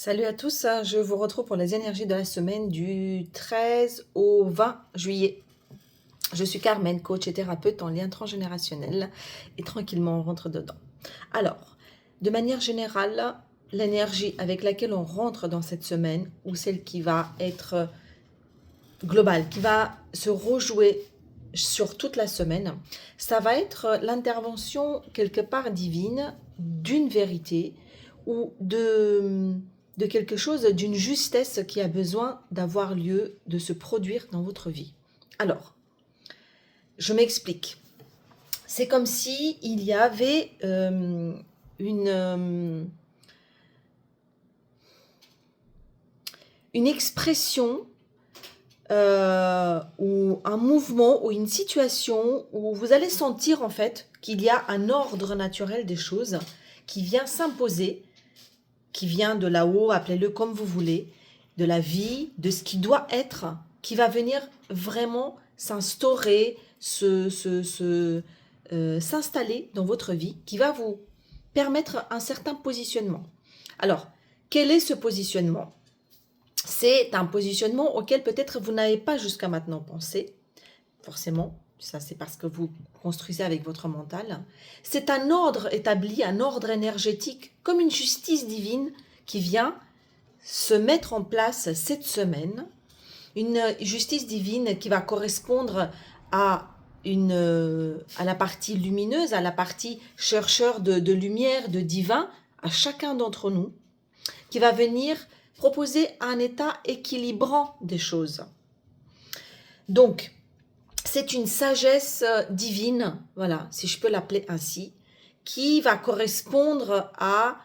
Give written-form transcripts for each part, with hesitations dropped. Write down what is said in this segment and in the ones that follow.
Salut à tous, je vous retrouve pour les énergies de la semaine du 13 au 20 juillet. Je suis Carmen, coach et thérapeute en lien transgénérationnel et tranquillement on rentre dedans. Alors, de manière générale, l'énergie avec laquelle on rentre dans cette semaine ou celle qui va être globale, qui va se rejouer sur toute la semaine, ça va être l'intervention quelque part divine d'une vérité ou de quelque chose, d'une justesse qui a besoin d'avoir lieu, de se produire dans votre vie. Alors, je m'explique. C'est comme si il y avait une expression ou un mouvement ou une situation où vous allez sentir en fait qu'il y a un ordre naturel des choses qui vient s'imposer, qui vient de là-haut, appelez-le comme vous voulez, de la vie, de ce qui doit être, qui va venir vraiment s'instaurer, s'installer dans votre vie, qui va vous permettre un certain positionnement. Alors, quel est ce positionnement ? C'est un positionnement auquel peut-être vous n'avez pas jusqu'à maintenant pensé, forcément, ça c'est parce que vous construisez avec votre mental. C'est un ordre établi, un ordre énergétique, comme une justice divine qui vient se mettre en place cette semaine. Une justice divine qui va correspondre à la partie lumineuse, à la partie chercheur de lumière, de divin, à chacun d'entre nous, qui va venir proposer un état équilibrant des choses. Donc, c'est une sagesse divine, voilà, si je peux l'appeler ainsi, qui va correspondre à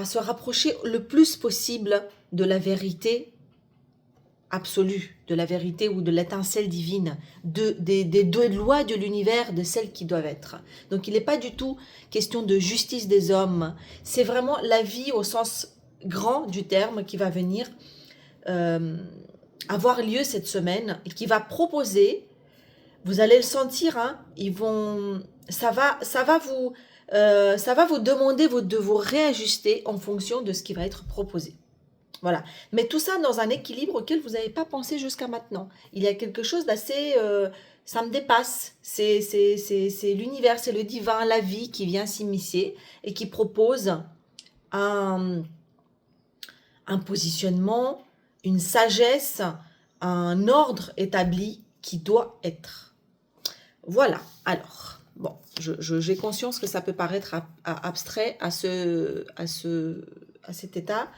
se rapprocher le plus possible de la vérité absolue, de la vérité ou de l'étincelle divine, des deux lois de l'univers, de celles qui doivent être. Donc il n'est pas du tout question de justice des hommes, c'est vraiment la vie au sens grand du terme qui va venir avoir lieu cette semaine et qui va proposer, vous allez le sentir, hein, ça va vous demander de vous réajuster en fonction de ce qui va être proposé. Voilà. Mais tout ça dans un équilibre auquel vous n'avez pas pensé jusqu'à maintenant. Il y a quelque chose d'assez... ça me dépasse. C'est l'univers, c'est le divin, la vie qui vient s'immiscer et qui propose un positionnement, une sagesse, un ordre établi qui doit être. Voilà. Alors, bon, j'ai conscience que ça peut paraître abstrait à cet état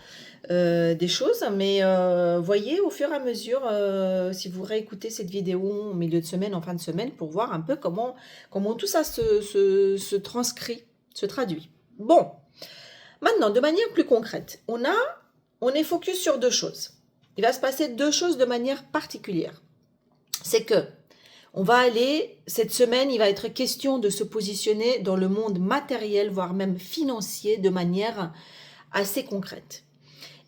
des choses, mais voyez au fur et à mesure, si vous réécoutez cette vidéo au milieu de semaine, en fin de semaine, pour voir un peu comment tout ça se transcrit, se traduit. Bon, maintenant, de manière plus concrète, on est focus sur deux choses. Il va se passer deux choses de manière particulière. C'est que on va aller, cette semaine, il va être question de se positionner dans le monde matériel, voire même financier, de manière assez concrète.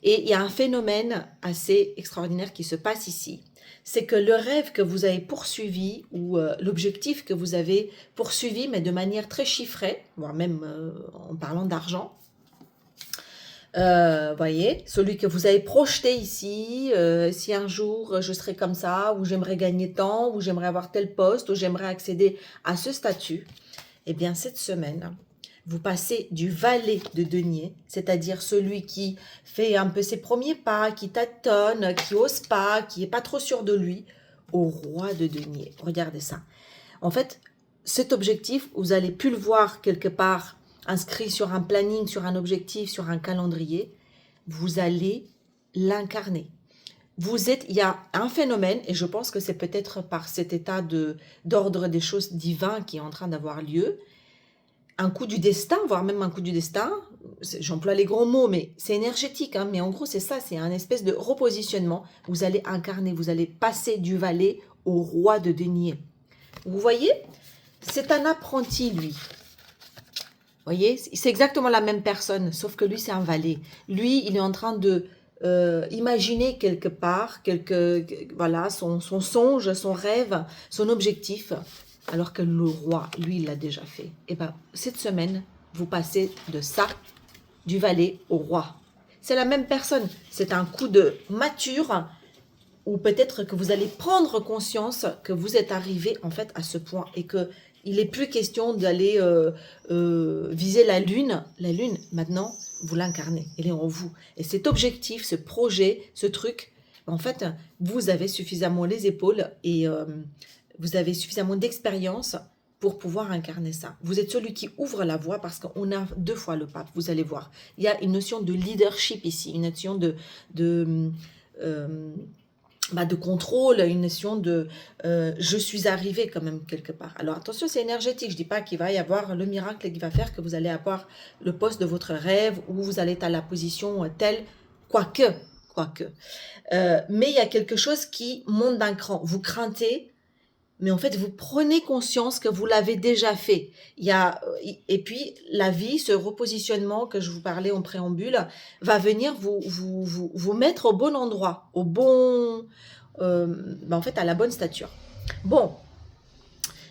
Et il y a un phénomène assez extraordinaire qui se passe ici. C'est que le rêve que vous avez poursuivi ou l'objectif que vous avez poursuivi, mais de manière très chiffrée, voire même en parlant d'argent, voyez, celui que vous avez projeté ici, si un jour je serai comme ça, ou j'aimerais gagner tant, ou j'aimerais avoir tel poste, ou j'aimerais accéder à ce statut, eh bien cette semaine, vous passez du valet de denier, c'est-à-dire celui qui fait un peu ses premiers pas, qui tâtonne, qui n'ose pas, qui n'est pas trop sûr de lui, au roi de denier. Regardez ça. En fait, cet objectif, vous allez plus le voir quelque part inscrit sur un planning, sur un objectif, sur un calendrier. Vous allez l'incarner. Il y a un phénomène, et je pense que c'est peut-être par cet état d'ordre des choses divins qui est en train d'avoir lieu, un coup du destin, voire même un coup du destin, j'emploie les gros mots, mais c'est énergétique, hein, mais en gros c'est ça, c'est un espèce de repositionnement. Vous allez incarner, vous allez passer du valet au roi de denier. Vous voyez, c'est un apprenti, lui. Vous voyez, c'est exactement la même personne, sauf que lui, c'est un valet. Lui, il est en train de imaginer quelque part, voilà, son songe, son rêve, son objectif, alors que le roi, lui, il l'a déjà fait. Et bien, cette semaine, vous passez de ça du valet au roi. C'est la même personne. C'est un coup de mature ou peut-être que vous allez prendre conscience que vous êtes arrivé en fait à ce point et que il n'est plus question d'aller viser la lune. La lune, maintenant, vous l'incarnez. Elle est en vous. Et cet objectif, ce projet, ce truc, en fait, vous avez suffisamment les épaules et vous avez suffisamment d'expérience pour pouvoir incarner ça. Vous êtes celui qui ouvre la voie parce qu'on a 2 fois le pape, vous allez voir. Il y a une notion de leadership ici, une notion euh, de contrôle, une notion de je suis arrivé quand même quelque part. Alors attention, c'est énergétique. Je ne dis pas qu'il va y avoir le miracle qui va faire que vous allez avoir le poste de votre rêve ou vous allez être à la position telle, quoique. Mais il y a quelque chose qui monte d'un cran. Vous craintez, mais en fait, vous prenez conscience que vous l'avez déjà fait. Et puis, la vie, ce repositionnement que je vous parlais en préambule, va venir vous mettre au bon endroit, en fait, à la bonne stature. Bon,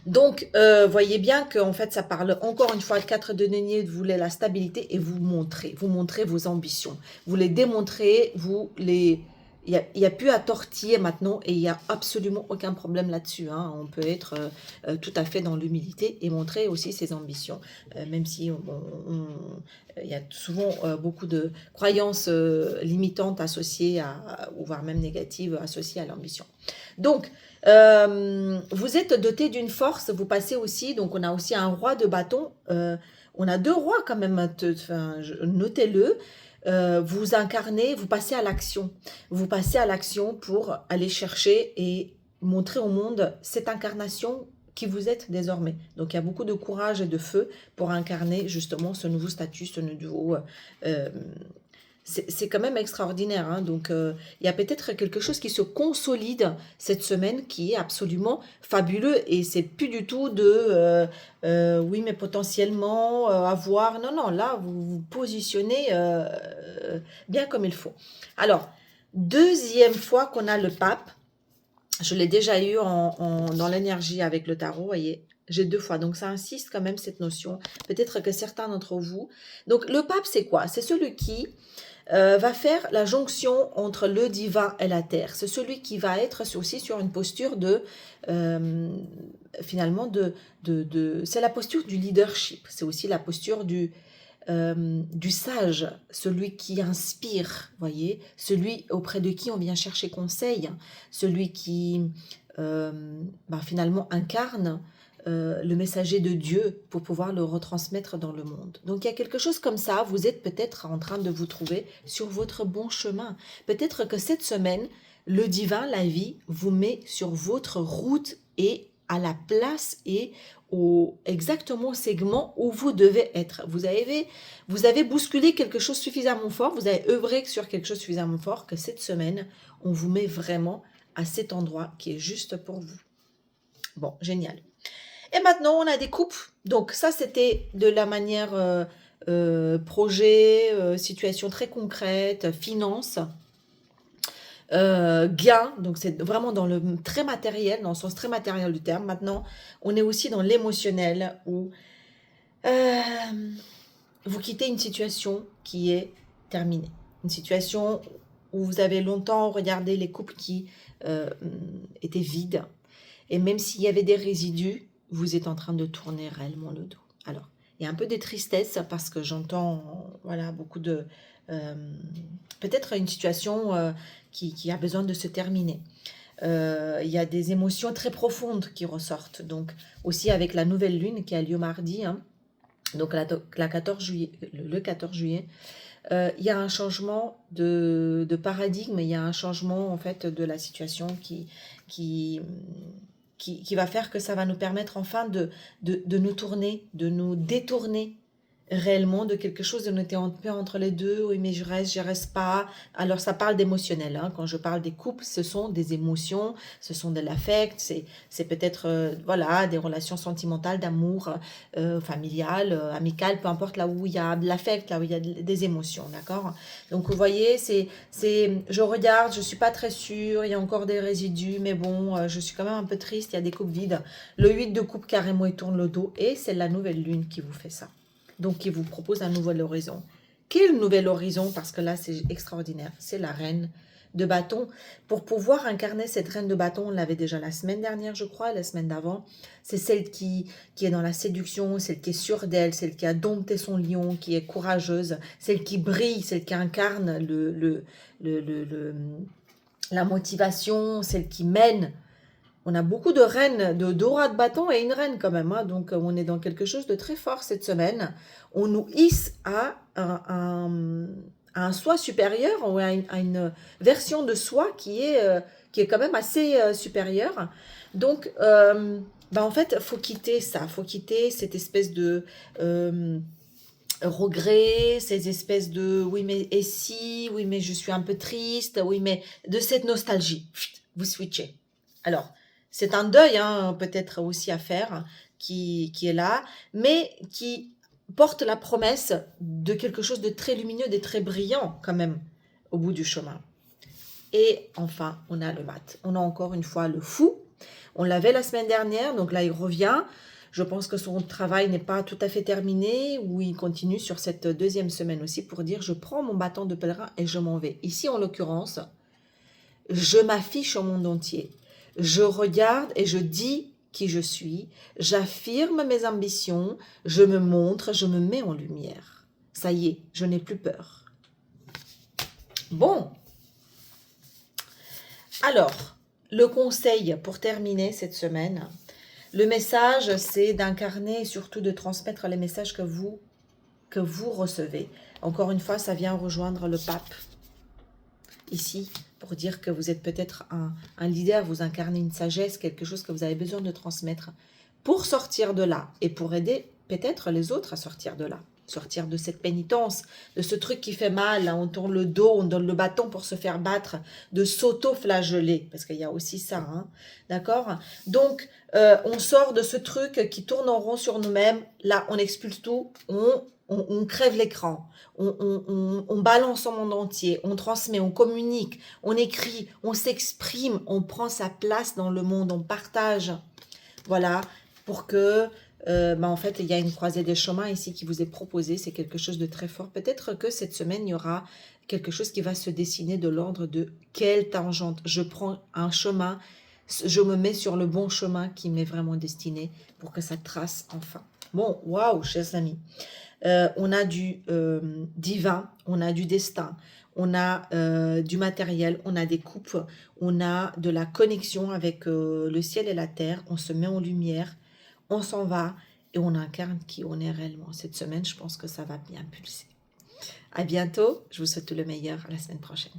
donc, voyez bien qu'en fait, ça parle encore une fois, le 4 de denier, vous voulez la stabilité et vous montrez vos ambitions. Vous les démontrez, il y a plus à tortiller maintenant et il n'y a absolument aucun problème là-dessus. Hein. On peut être tout à fait dans l'humilité et montrer aussi ses ambitions, même si il y a souvent beaucoup de croyances limitantes associées ou voire même négatives associées à l'ambition. Donc, vous êtes doté d'une force, vous passez aussi, donc on a aussi un roi de bâton, on a 2 rois quand même, notez-le. Vous incarnez, vous passez à l'action. Vous passez à l'action pour aller chercher et montrer au monde cette incarnation qui vous êtes désormais. Donc il y a beaucoup de courage et de feu pour incarner justement ce nouveau statut, ce nouveau... c'est quand même extraordinaire. Hein. Donc il y a peut-être quelque chose qui se consolide cette semaine qui est absolument fabuleux et c'est plus du tout de oui mais potentiellement avoir. Non, non, là vous vous positionnez bien comme il faut. Alors, 2e fois qu'on a le pape, je l'ai déjà eu dans l'énergie avec le tarot, voyez, j'ai 2 fois, donc ça insiste quand même cette notion. Peut-être que certains d'entre vous... Donc le pape c'est quoi? C'est celui qui va faire la jonction entre le divin et la terre. C'est celui qui va être aussi sur une posture finalement c'est la posture du leadership. C'est aussi la posture du sage, celui qui inspire, voyez, celui auprès de qui on vient chercher conseil, celui qui finalement incarne le messager de Dieu pour pouvoir le retransmettre dans le monde. Donc il y a quelque chose comme ça, vous êtes peut-être en train de vous trouver sur votre bon chemin. Peut-être que cette semaine, le divin, la vie, vous met sur votre route et à la place et exactement au segment où vous devez être. Vous avez bousculé quelque chose suffisamment fort, vous avez œuvré sur quelque chose suffisamment fort que cette semaine, on vous met vraiment à cet endroit qui est juste pour vous. Bon, génial. Et maintenant, on a des coupes. Donc ça, c'était de la manière projet, situation très concrète, finance, gain. Donc c'est vraiment dans le très matériel, dans le sens très matériel du terme. Maintenant, on est aussi dans l'émotionnel où vous quittez une situation qui est terminée. Une situation où vous avez longtemps regardé les couples qui étaient vides. Et même s'il y avait des résidus, vous êtes en train de tourner réellement le dos. Alors, il y a un peu de tristesse parce que j'entends beaucoup de... peut-être une situation qui a besoin de se terminer. Il y a des émotions très profondes qui ressortent. Donc, aussi avec la nouvelle lune qui a lieu mardi, hein, donc le 14 juillet, il y a un changement de paradigme, il y a un changement en fait de la situation qui va faire que ça va nous permettre enfin de nous tourner, de nous détourner réellement de quelque chose, de nous être un peu entre les deux, oui mais je reste pas. Alors ça parle d'émotionnel, hein. Quand je parle des couples, ce sont des émotions, ce sont de l'affect, c'est peut-être des relations sentimentales, d'amour, familial, amical, peu importe là où il y a de l'affect, là où il y a des émotions, d'accord? Donc vous voyez, je regarde, je suis pas très sûre, il y a encore des résidus, mais bon, je suis quand même un peu triste, il y a des coupes vides. Le 8 de coupe carrément il tourne le dos et c'est la nouvelle lune qui vous fait ça. Donc, qui vous propose un nouvel horizon. Quel nouvel horizon, parce que là, c'est extraordinaire. C'est la reine de bâton. Pour pouvoir incarner cette reine de bâton, on l'avait déjà la semaine dernière, je crois, la semaine d'avant. C'est celle qui est dans la séduction, celle qui est sûre d'elle, celle qui a dompté son lion, qui est courageuse, celle qui brille, celle qui incarne la motivation, celle qui mène. On a beaucoup de reines, de rois de bâton et une reine quand même. Hein. Donc, on est dans quelque chose de très fort cette semaine. On nous hisse à un soi supérieur ou à une version de soi qui est quand même assez supérieure. Donc, en fait, il faut quitter ça. Il faut quitter cette espèce de regret, ces espèces de oui, mais et si, oui, mais je suis un peu triste, oui, mais de cette nostalgie. Vous switchez. Alors, c'est un deuil, hein, peut-être aussi à faire, qui est là, mais qui porte la promesse de quelque chose de très lumineux, de très brillant quand même au bout du chemin. Et enfin, on a le mat. On a encore une fois le fou. On l'avait la semaine dernière, donc là il revient. Je pense que son travail n'est pas tout à fait terminé, ou il continue sur cette deuxième semaine aussi pour dire je prends mon bâton de pèlerin et je m'en vais. Ici en l'occurrence, je m'affiche au monde entier. Je regarde et je dis qui je suis, j'affirme mes ambitions, je me montre, je me mets en lumière. Ça y est, je n'ai plus peur. Bon, alors, le conseil pour terminer cette semaine, le message, c'est d'incarner et surtout de transmettre les messages que vous recevez. Encore une fois, ça vient rejoindre le pape ici pour dire que vous êtes peut-être un leader, vous incarnez une sagesse, quelque chose que vous avez besoin de transmettre pour sortir de là et pour aider peut-être les autres à sortir de là, sortir de cette pénitence, de ce truc qui fait mal, là, on tourne le dos, on donne le bâton pour se faire battre, de s'auto-flageller, parce qu'il y a aussi ça, hein, d'accord? Donc, on sort de ce truc qui tourne en rond sur nous-mêmes, là, on expulse tout, on crève l'écran, on balance au monde entier, on transmet, on communique, on écrit, on s'exprime, on prend sa place dans le monde, on partage. Voilà, pour que, en fait, il y a une croisée des chemins ici qui vous est proposée, c'est quelque chose de très fort. Peut-être que cette semaine, il y aura quelque chose qui va se dessiner de l'ordre de quelle tangente. Je prends un chemin, je me mets sur le bon chemin qui m'est vraiment destiné pour que ça trace enfin. Bon, waouh, chers amis. On a du divin, on a du destin, on a du matériel, on a des coupes, on a de la connexion avec le ciel et la terre, on se met en lumière, on s'en va et on incarne qui on est réellement. Cette semaine, je pense que ça va bien pulser. À bientôt, je vous souhaite le meilleur, à la semaine prochaine.